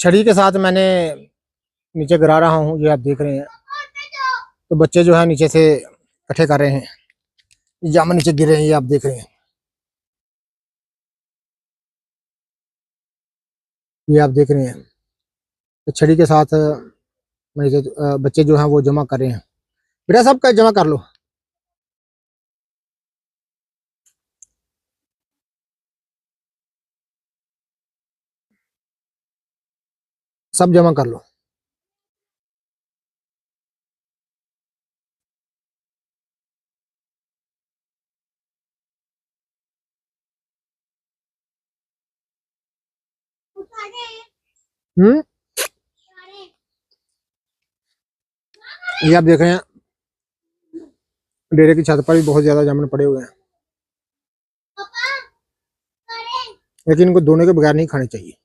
छड़ी के साथ मैंने नीचे गिरा रहा हूँ, ये आप देख रहे हैं। तो बच्चे जो है नीचे से इकट्ठे कर रहे हैं, जामुन नीचे गिरे हैं, ये आप देख रहे हैं, ये आप देख रहे हैं। तो छड़ी के साथ नीचे बच्चे जो हैं वो जमा कर रहे हैं। बेटा सब का जमा कर लो। सब जमा कर लो। हम्म। ये आप देख रहे हैं, डेरे की छत पर भी बहुत ज्यादा जामुन पड़े हुए हैं, लेकिन इनको धोने के बगैर नहीं खाने चाहिए।